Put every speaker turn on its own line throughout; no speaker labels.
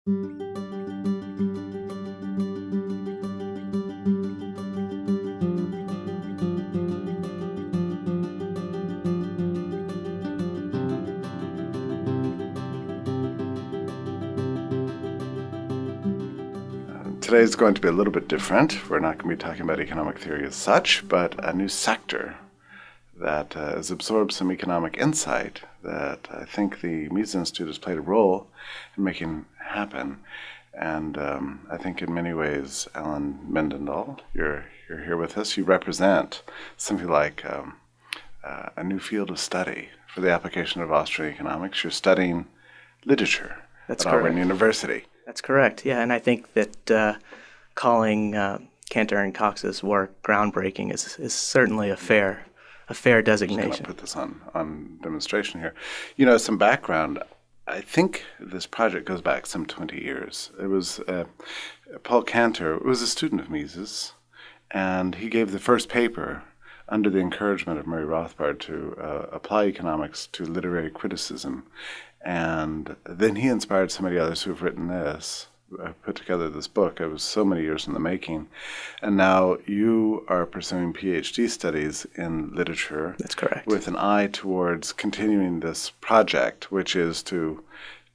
Today is going to be a little bit different. We're not going to be talking about economic theory as such, but a new sector that has absorbed some economic insight that I think the Mises Institute has played a role in making happen. And I think in many ways, Allen Mendenhall, you're here with us. You represent something like a new field of study for the application of Austrian economics. You're studying literature at Auburn University.
That's correct, yeah, and I think that calling Cantor and Cox's work groundbreaking is certainly a fair designation.
I'm just going to put this on demonstration here. You know, some background. I think this project goes back some 20 years. It was Paul Cantor was a student of Mises, and he gave the first paper under the encouragement of Murray Rothbard to apply economics to literary criticism. And then he inspired so many others who have written this, put together this book. It was so many years in the making. And now you are pursuing Ph.D. studies in literature.
That's correct.
With an eye towards continuing this project, which is to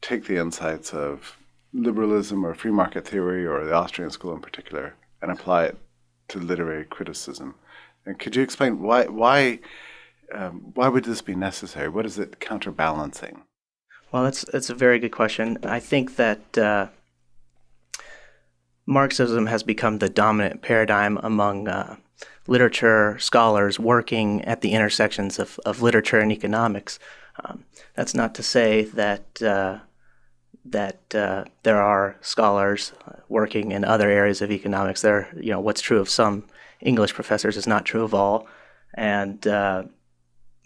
take the insights of liberalism or free market theory or the Austrian school in particular and apply it to literary criticism. And could you explain why would this be necessary? What is it counterbalancing?
Well, that's a very good question. I think that Marxism has become the dominant paradigm among literature scholars working at the intersections of literature and economics. That's not to say that there are scholars working in other areas of economics. What's true of some English professors is not true of all,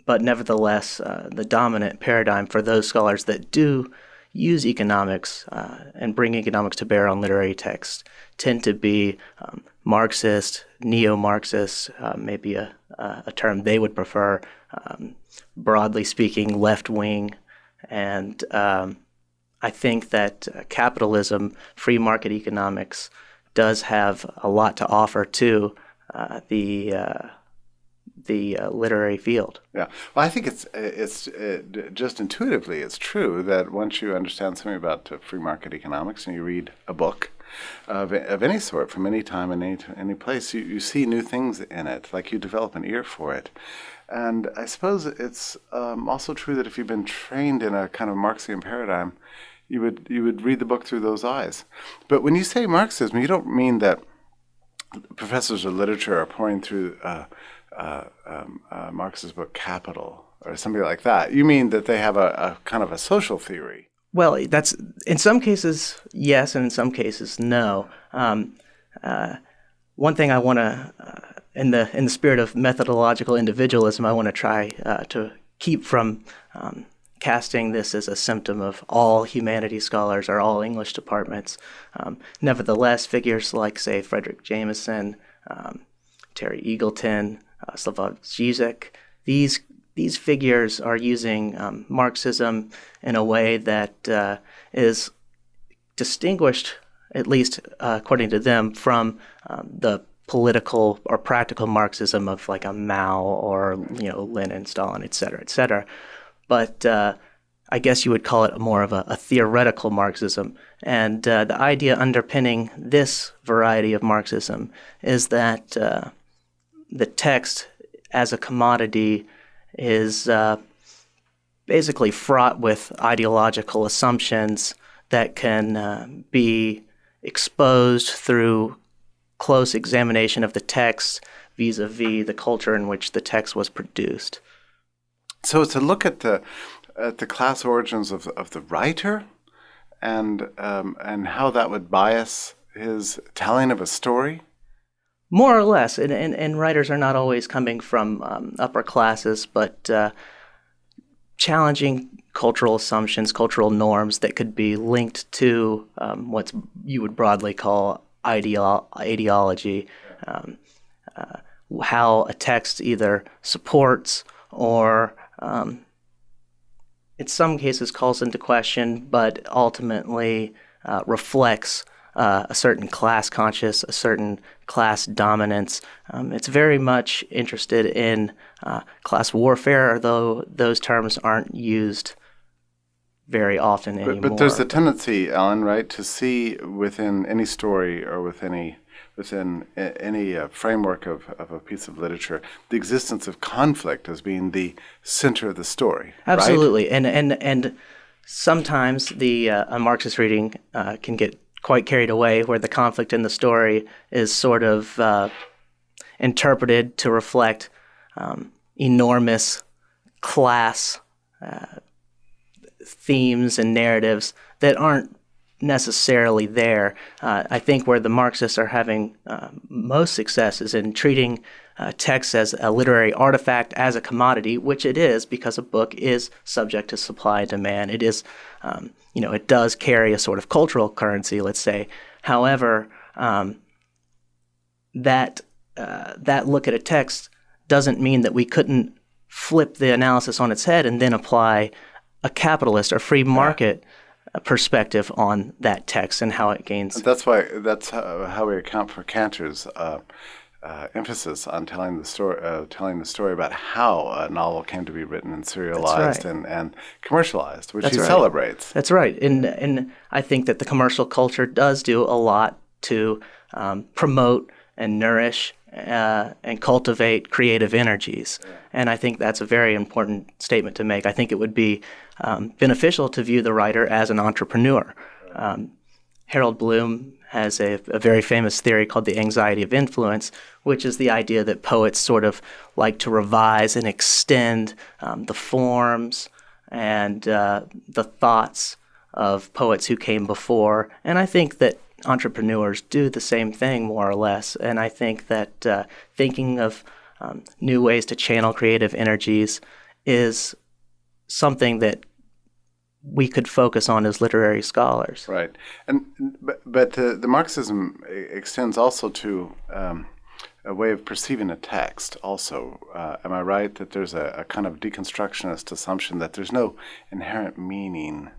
but nevertheless, the dominant paradigm for those scholars that do use economics and bring economics to bear on literary texts tend to be Marxist, neo-Marxist, maybe a term they would prefer, broadly speaking, left-wing. And I think that capitalism, free market economics, does have a lot to offer to the literary field.
Yeah, well, I think it's just intuitively it's true that once you understand something about free market economics and you read a book of any sort from any time and any place, you see new things in it, like you develop an ear for it. And I suppose it's also true that if you've been trained in a kind of Marxian paradigm, you would read the book through those eyes. But when you say Marxism, you don't mean that professors of literature are pouring through Marx's book Capital or something like that. You mean that they have a kind of a social theory?
Well, that's in some cases yes, and in some cases no. One thing I want to, in the spirit of methodological individualism, I want to try to keep from casting this as a symptom of all humanities scholars or all English departments. Nevertheless, figures like, say, Frederick Jameson, Terry Eagleton, Slavoj Žižek, these figures are using Marxism in a way that is distinguished, at least according to them, from the political or practical Marxism of like a Mao or Lenin, Stalin, et cetera, et cetera. But I guess you would call it more of a theoretical Marxism. And the idea underpinning this variety of Marxism is that the text as a commodity is basically fraught with ideological assumptions that can be exposed through close examination of the text vis-a-vis the culture in which the text was produced.
So it's a look at the class origins of the writer and how that would bias his telling of a story?
More or less, and writers are not always coming from upper classes, but challenging cultural assumptions, cultural norms that could be linked to what you would broadly call ideology, how a text either supports or in some cases calls into question, but ultimately reflects a certain class conscious, a certain class dominance. It's very much interested in class warfare, although those terms aren't used very often anymore.
But there's a tendency, Alan, right, to see within any story or within any framework of a piece of literature, the existence of conflict as being the center of the story.
Absolutely,
right?
and sometimes a Marxist reading can get quite carried away, where the conflict in the story is sort of interpreted to reflect enormous class themes and narratives that aren't necessarily there. I think where the Marxists are having most success is in treating text as a literary artifact, as a commodity, which it is, because a book is subject to supply and demand. It is, it does carry a sort of cultural currency, let's say. However, that look at a text doesn't mean that we couldn't flip the analysis on its head and then apply a capitalist or free market perspective on that text and how it gains.
That's how we account for Cantor's emphasis on telling the story about how a novel came to be written and serialized and commercialized, which he celebrates.
That's right, and I think that the commercial culture does do a lot to promote and nourish and cultivate creative energies. Yeah. And I think that's a very important statement to make. I think it would be beneficial to view the writer as an entrepreneur. Harold Bloom has a very famous theory called the anxiety of influence, which is the idea that poets sort of like to revise and extend the forms and the thoughts of poets who came before. And I think that entrepreneurs do the same thing, more or less. And I think that thinking of new ways to channel creative energies is something that we could focus on as literary scholars.
Right. But the Marxism extends also to a way of perceiving a text also. Am I right that there's a kind of deconstructionist assumption that there's no inherent meaning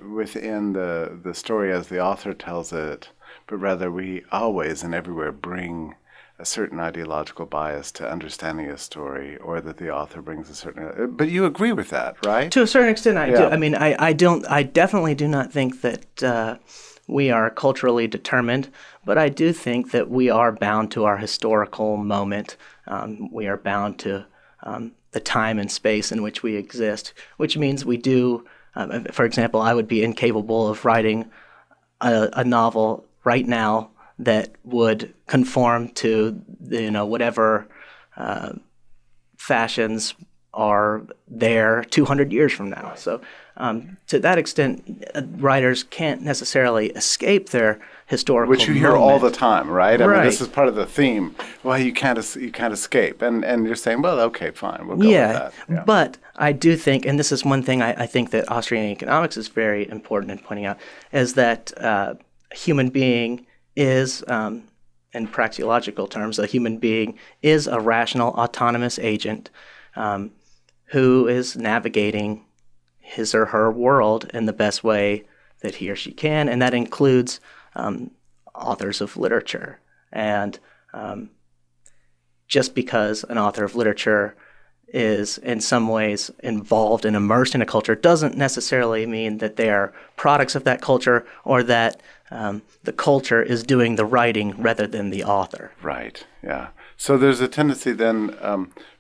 within the story as the author tells it, but rather we always and everywhere bring a certain ideological bias to understanding a story, or that the author brings a certain. But you agree with that, right?
To a certain extent, I do. I mean, I don't. I definitely do not think that we are culturally determined, but I do think that we are bound to our historical moment. We are bound to the time and space in which we exist, which means we do. For example, I would be incapable of writing a novel right now that would conform to whatever fashions are there 200 years from now. Right. So to that extent, writers can't necessarily escape their historical
which you hear
moment.
all the time, right? I
right.
mean, this is part of the theme. Well, you can't escape, and you're saying, well, okay, fine, we'll go with that. Yeah.
But I do think, and this is one thing I think that Austrian Economics is very important in pointing out, is that a human being is, in praxeological terms, a human being is a rational, autonomous agent who is navigating his or her world in the best way that he or she can, and that includes authors of literature. And just because an author of literature is in some ways involved and immersed in a culture doesn't necessarily mean that they are products of that culture, or that the culture is doing the writing rather than the author.
Right, yeah. So there's a tendency then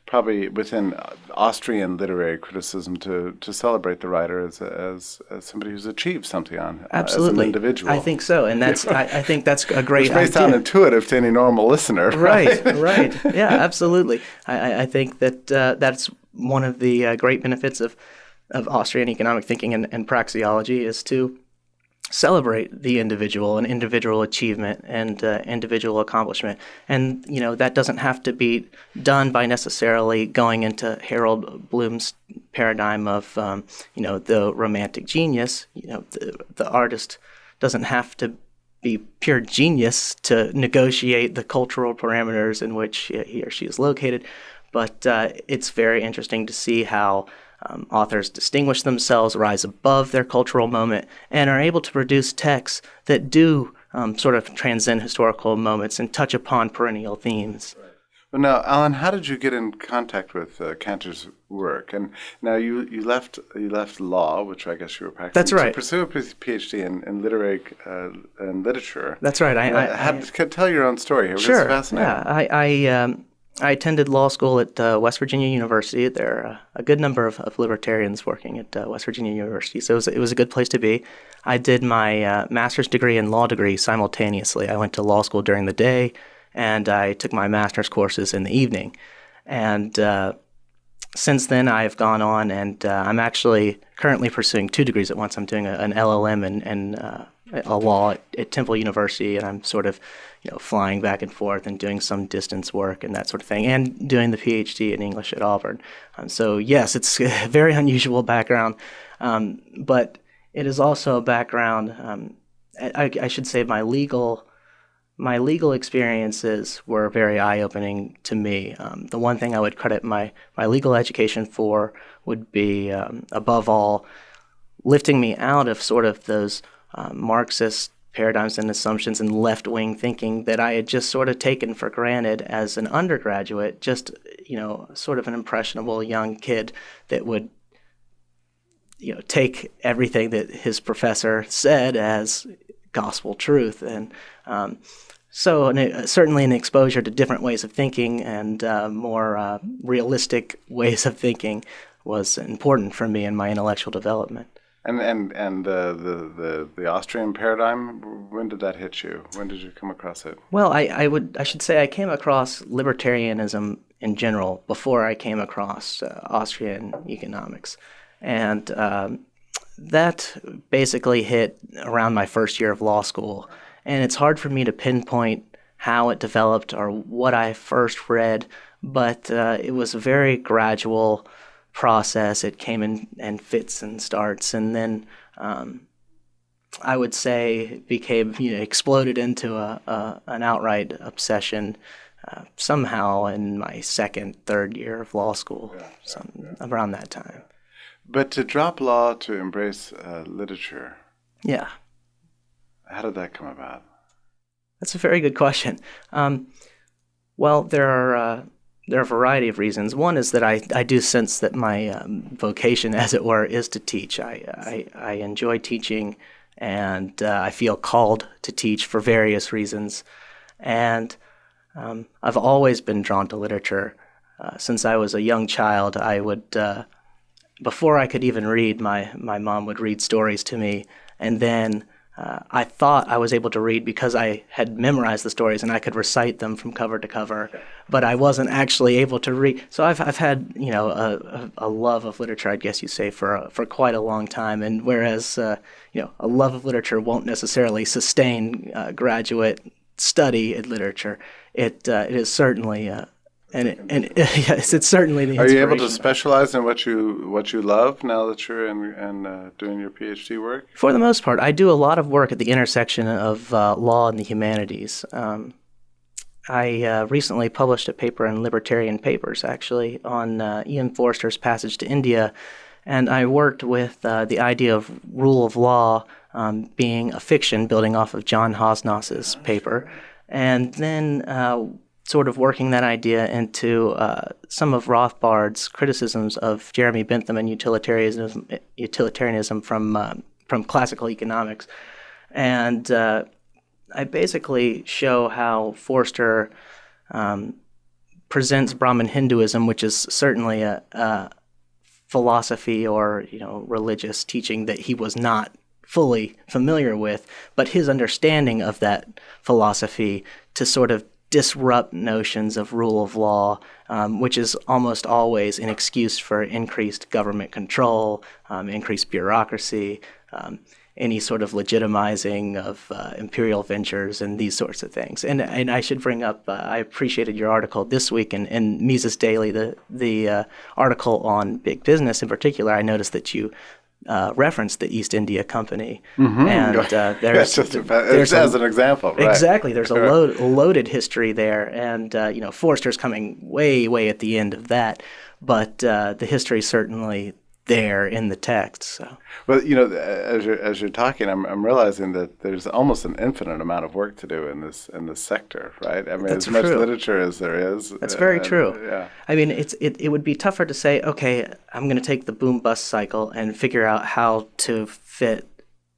probably within Austrian literary criticism to celebrate the writer as somebody who's achieved something as an individual.
I think so, and that's I think that's a great idea.
Which may sound intuitive to any normal listener.
Right. Yeah, absolutely. I think that that's one of the great benefits of Austrian economic thinking and praxeology is to celebrate the individual and individual achievement and individual accomplishment. And, that doesn't have to be done by necessarily going into Harold Bloom's paradigm of, the romantic genius. The artist doesn't have to be pure genius to negotiate the cultural parameters in which he or she is located. But it's very interesting to see how authors distinguish themselves, rise above their cultural moment, and are able to produce texts that do sort of transcend historical moments and touch upon perennial themes.
Well, now, Alan, how did you get in contact with Cantor's work? And now you left law, which I guess you were practicing.
That's right.
To pursue a Ph.D. in literary and literature.
That's right.
Tell your own story here.
Sure.
It's fascinating.
Yeah, I attended law school at West Virginia University. There are a good number of libertarians working at West Virginia University, so it was a good place to be. I did my master's degree and law degree simultaneously. I went to law school during the day, and I took my master's courses in the evening. And since then, I've gone on, and I'm actually currently pursuing 2 degrees at once. I'm doing an LLM and a law at Temple University, and I'm sort of, flying back and forth and doing some distance work and that sort of thing, and doing the Ph.D. in English at Auburn. So yes, it's a very unusual background, but it is also a background. I should say my legal experiences were very eye-opening to me. The one thing I would credit my legal education for would be, above all, lifting me out of sort of those Marxist paradigms and assumptions and left-wing thinking that I had just sort of taken for granted as an undergraduate, just, sort of an impressionable young kid that would, take everything that his professor said as gospel truth. And certainly an exposure to different ways of thinking and more realistic ways of thinking was important for me in my intellectual development.
And the Austrian paradigm, when did that hit you? When did you come across it?
Well, I should say I came across libertarianism in general before I came across Austrian economics. And that basically hit around my first year of law school. And it's hard for me to pinpoint how it developed or what I first read, but it was a very gradual process. It came in fits and starts, and then I would say became exploded into an outright obsession somehow in my second, third year of law school, around that time.
But to drop law to embrace literature,
yeah,
how did that come about?
That's a very good question. Well, there are a variety of reasons. One is that I do sense that my vocation, as it were, is to teach. I enjoy teaching, and I feel called to teach for various reasons. And I've always been drawn to literature. Since I was a young child, I would, before I could even read, my mom would read stories to me, and then I thought I was able to read because I had memorized the stories and I could recite them from cover to cover, but I wasn't actually able to read. So I've had a love of literature, I guess you say, for quite a long time. And whereas a love of literature won't necessarily sustain graduate study in literature, it is certainly yes, it's certainly the inspiration.
Are you able to specialize in what you love now that you're in doing your PhD work?
For the most part, I do a lot of work at the intersection of law and the humanities. I recently published a paper in Libertarian Papers, actually, on Ian Forster's Passage to India, and I worked with the idea of rule of law being a fiction, building off of John Hosnos's paper, and then sort of working that idea into some of Rothbard's criticisms of Jeremy Bentham and utilitarianism from classical economics. And I basically show how Forster presents Brahmin Hinduism, which is certainly a philosophy or religious teaching that he was not fully familiar with, but his understanding of that philosophy to sort of disrupt notions of rule of law, which is almost always an excuse for increased government control, increased bureaucracy, any sort of legitimizing of imperial ventures and these sorts of things. And I should bring up, I appreciated your article this week in Mises Daily, the article on big business in particular. I noticed that you referenced the East India Company, and there's
as an example, right?
Exactly. There's a loaded history there, and Forster's coming way at the end of that, but the history certainly there in the text. So,
well, as you're talking, I'm realizing that there's almost an infinite amount of work to do in this sector, right? I mean,
that's
as much
true.
literature as there is.
That's very true.
Yeah.
I mean, it would be tougher to say, okay, I'm going to take the boom bust cycle and figure out how to fit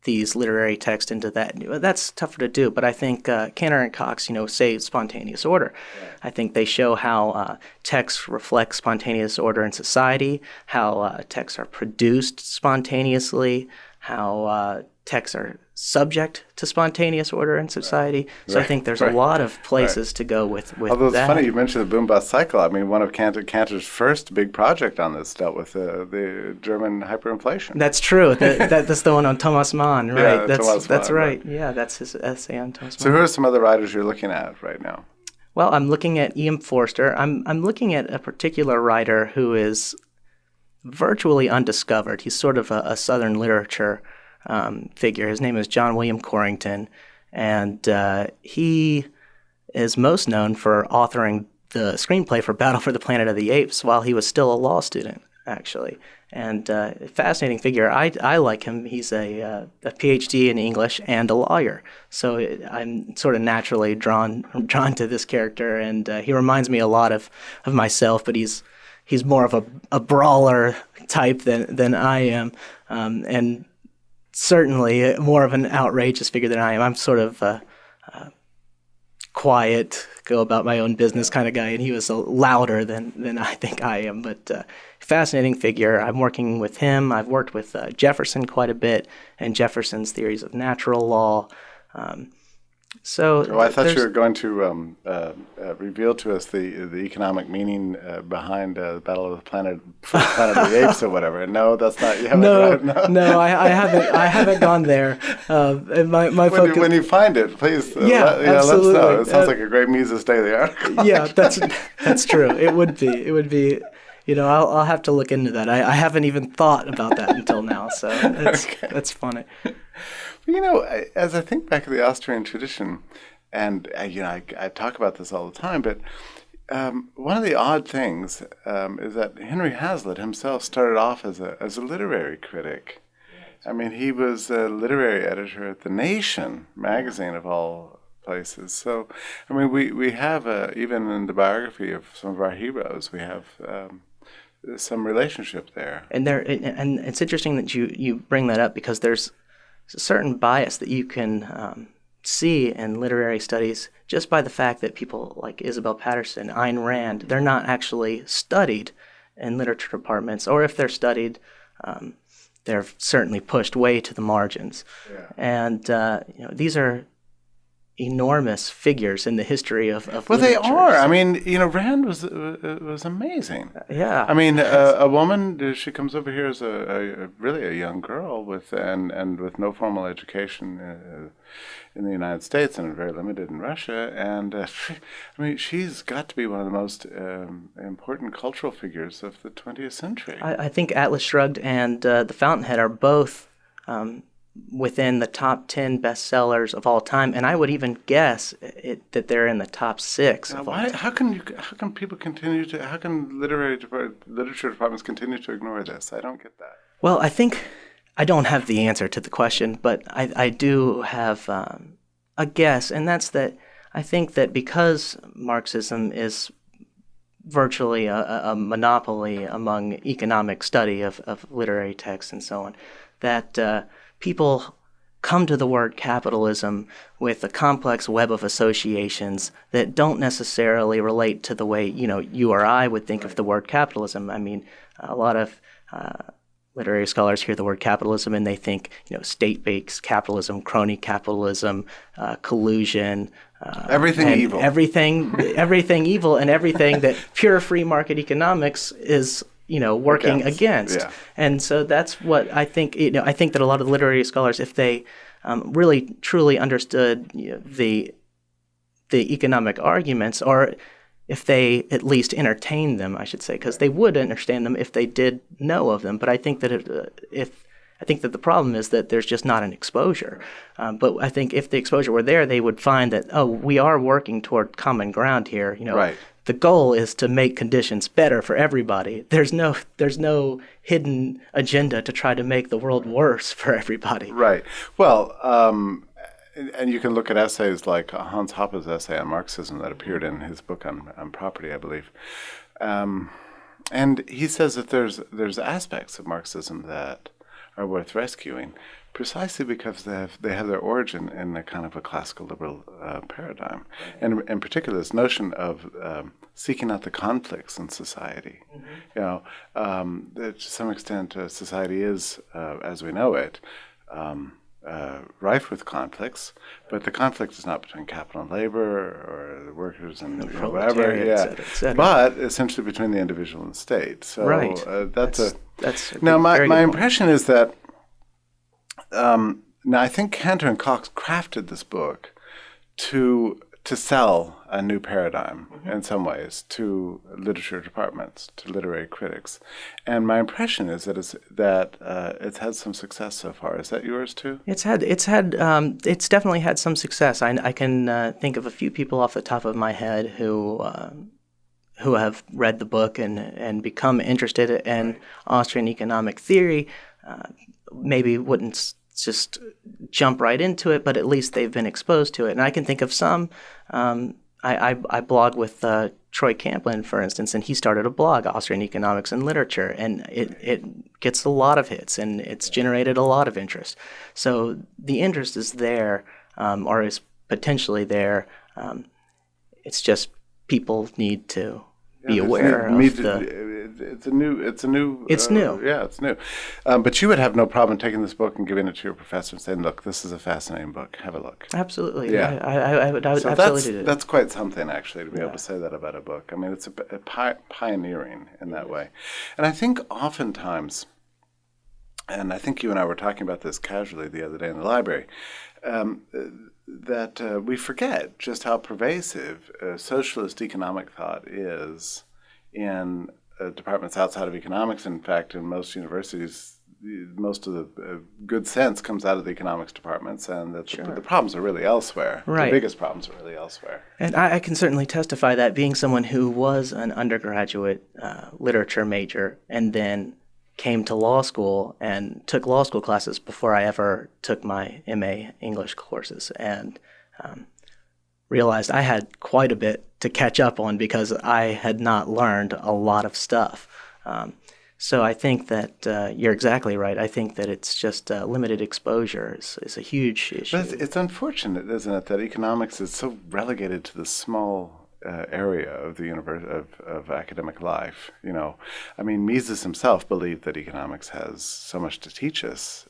these literary texts into that. That's tougher to do, but I think Cantor and Cox, say spontaneous order. Yeah. I think they show how texts reflect spontaneous order in society, how texts are produced spontaneously, how texts are subject to spontaneous order in society. So I think there's a lot of places to go with
Although it's
that.
funny you mentioned the boom-bust cycle. I mean, one of Cantor's first big project on this dealt with the German hyperinflation.
That's true. That's the one on Thomas Mann, right?
Yeah,
that's right. Yeah, that's his essay on Thomas Mann.
So who are some other writers you're looking at right now?
Well, I'm looking at E.M. Forster. I'm looking at a particular writer who is virtually undiscovered. He's sort of a Southern literature figure. His name is John William Corrington, and he is most known for authoring the screenplay for Battle for the Planet of the Apes while he was still a law student, actually. And fascinating figure. I like him. He's a Ph.D. in English and a lawyer, so I'm sort of naturally drawn to this character, and he reminds me a lot of myself, but he's more of a brawler type than I am, and certainly more of an outrageous figure than I am. I'm sort of quiet, go about my own business kind of guy, and he was louder than I think I am. But fascinating figure. I'm working with him. I've worked with Jefferson quite a bit and Jefferson's theories of natural law.
I thought you were going to reveal to us the economic meaning behind Battle of the Planet of the Apes or whatever. No, that's not. You haven't.
No, I haven't gone there. My focus.
When you find it, please.
Absolutely.
Let us know. It sounds like a great Mises Daily article.
Yeah, that's true. It would be. I'll have to look into that. I haven't even thought about that until now. So that's funny.
As I think back to the Austrian tradition, and I talk about this all the time, but one of the odd things is that Henry Hazlitt himself started off as a literary critic. I mean, he was a literary editor at The Nation magazine of all places. So, I mean, we have even in the biography of some of our heroes, we have some relationship there.
And it's interesting that you bring that up, because there's a certain bias that you can see in literary studies just by the fact that people like Isabel Patterson, Ayn Rand, they're not actually studied in literature departments, or if they're studied, they're certainly pushed way to the margins. Yeah. And these are enormous figures in the history of
well,
literature.
They are. I mean, Rand was amazing.
Yeah.
I mean, a woman, she comes over here as really a young girl with with no formal education in the United States and very limited in Russia, and I mean, she's got to be one of the most important cultural figures of the 20th century.
I think Atlas Shrugged and The Fountainhead are both within the top 10 bestsellers of all time, and I would even guess that they're in the top 6 of all time.
How can people continue to? How can literature departments continue to ignore this? I don't get that.
Well, I think I don't have the answer to the question, but I do have a guess, and that's that I think that because Marxism is virtually a monopoly among economic study of literary texts and so on, that people come to the word capitalism with a complex web of associations that don't necessarily relate to the way you or I would think of the word capitalism. I mean, a lot of literary scholars hear the word capitalism and they think state-based capitalism, crony capitalism, collusion,
everything evil,
everything evil, and everything that pure free market economics is working against. Yeah. And so that's what I think. I think that a lot of literary scholars, if they really truly understood the economic arguments, or if they at least entertained them, I should say, because they would understand them if they did know of them. But I think that if I think that the problem is that there's just not an exposure. But I think if the exposure were there, they would find that, oh, we are working toward common ground here.
Right.
The goal is to make conditions better for everybody. There's no hidden agenda to try to make the world worse for everybody.
Right. Well, and you can look at essays like Hans Hoppe's essay on Marxism that appeared in his book on property, I believe. And he says that there's aspects of Marxism that are worth rescuing, precisely because they have their origin in a kind of a classical liberal paradigm, and in particular this notion of seeking out the conflicts in society. To some extent, society is, as we know it, rife with conflicts, but the conflict is not between capital and labor or the workers and whatever,
et cetera.
But essentially between the individual and the state. So
right.
That's now my impression is that now I think Cantor and Cox crafted this book to sell a new paradigm in some ways to literature departments, to literary critics, and my impression is that it's had some success so far. Is that yours too?
It's definitely had some success. I can think of a few people off the top of my head who have read the book and become interested in Austrian economic theory. Maybe wouldn't just jump right into it, but at least they've been exposed to it. And I can think of some. I blog with Troy Camplin, for instance, and he started a blog, Austrian Economics and Literature, and it gets a lot of hits, and it's generated a lot of interest. So the interest is there, or is potentially there. It's just people need to be aware of
It's new.
It's new.
Yeah, it's new. But you would have no problem taking this book and giving it to your professor and saying, "Look, this is a fascinating book. Have a look."
Absolutely.
Yeah,
I would
so
absolutely do that.
That's quite something, actually, to be able to say that about a book. I mean, it's pioneering in that way. And I think oftentimes, and I think you and I were talking about this casually the other day in the library, that we forget just how pervasive socialist economic thought is in departments outside of economics. In fact, in most universities, most of the good sense comes out of the economics departments, and that the problems are really elsewhere.
Right.
The biggest problems are really elsewhere.
And I can certainly testify that, being someone who was an undergraduate literature major and then came to law school and took law school classes before I ever took my MA English courses, and realized I had quite a bit to catch up on because I had not learned a lot of stuff. So I think that you're exactly right. I think that it's just limited exposure is a huge issue.
But it's unfortunate, isn't it, that economics is so relegated to the small area of the of academic life. I mean, Mises himself believed that economics has so much to teach us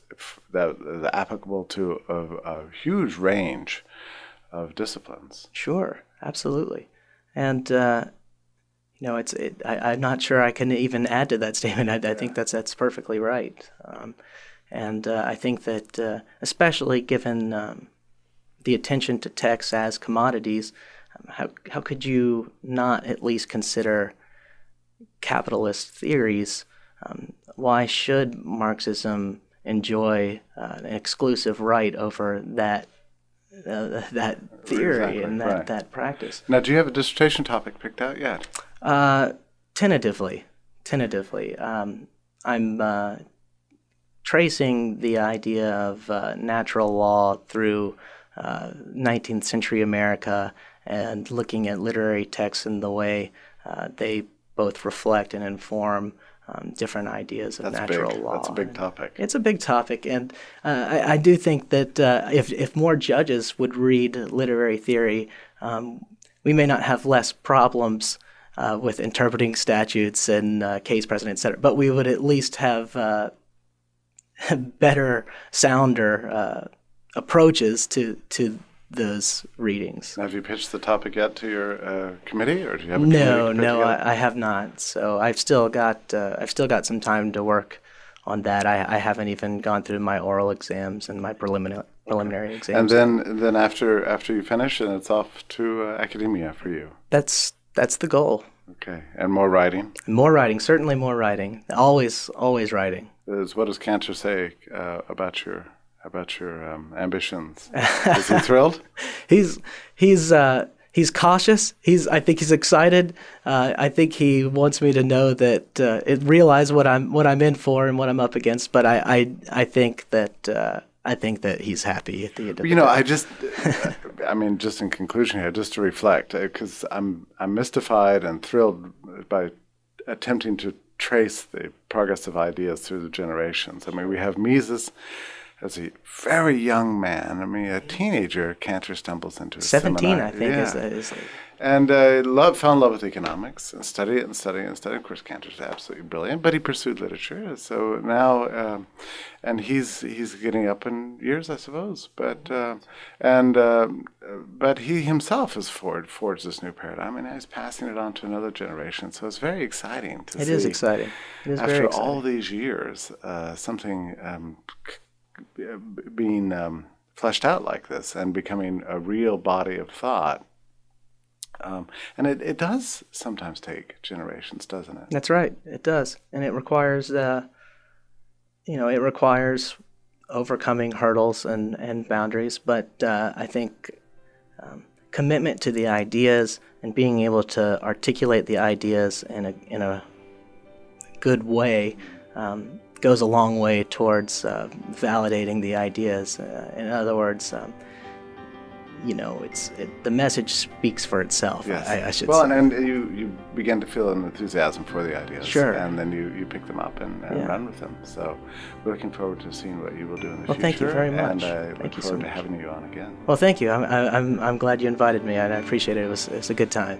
that is applicable to a huge range of disciplines.
Sure, absolutely, and I'm not sure I can even add to that statement. I think that's perfectly right, and I think that especially given the attention to texts as commodities. How could you not at least consider capitalist theories? Why should Marxism enjoy an exclusive right over that theory and that practice?
Now, do you have a dissertation topic picked out yet?
Tentatively. I'm tracing the idea of natural law through 19th century America, and looking at literary texts and the way they both reflect and inform different ideas of natural law.
That's a big topic.
It's a big topic, and I do think that if more judges would read literary theory, we may not have less problems with interpreting statutes and case precedent, et cetera, but we would at least have better, sounder approaches to those readings.
Have you pitched the topic yet to your committee, or do you have a committee?
No, I have not. So I've still got some time to work on that. I haven't even gone through my oral exams and my preliminary exams.
And then after you finish, and it's off to academia for you.
That's the goal.
Okay, and more writing.
More writing, certainly more writing. Always writing.
What does Cantor say about your ambitions? Is he thrilled?
He's cautious. I think he's excited. I think he wants me to know that realize what I'm in for and what I'm up against. But I think that he's happy at the end of the day.
I mean, just in conclusion here, just to reflect, because I'm mystified and thrilled by attempting to trace the progress of ideas through the generations. I mean, we have Mises as a very young man. I mean, a teenager, Cantor stumbles into a
17,
seminar.
I think, is like...
And fell in love with economics and studied it and studied it and studied. Of course, Cantor's absolutely brilliant, but he pursued literature. So now, and he's getting up in years, I suppose. But he himself has forged this new paradigm, and he's passing it on to another generation. So it's very exciting to see.
It is exciting. It is very exciting.
After all these years, something being fleshed out like this and becoming a real body of thought. And it does sometimes take generations, doesn't it?
That's right. It does. And it requires, it requires overcoming hurdles and boundaries. But I think commitment to the ideas and being able to articulate the ideas in a good way goes a long way towards validating the ideas. In other words, the message speaks for itself.
Yes.
I should say.
Well, and you begin to feel an enthusiasm for the ideas.
Sure.
And then you pick them up and run with them. So we're looking forward to seeing what you will do in the future.
Well, thank you very much.
And I look forward to having you on again.
Well, thank you. I'm glad you invited me. I appreciate it. It was a good time.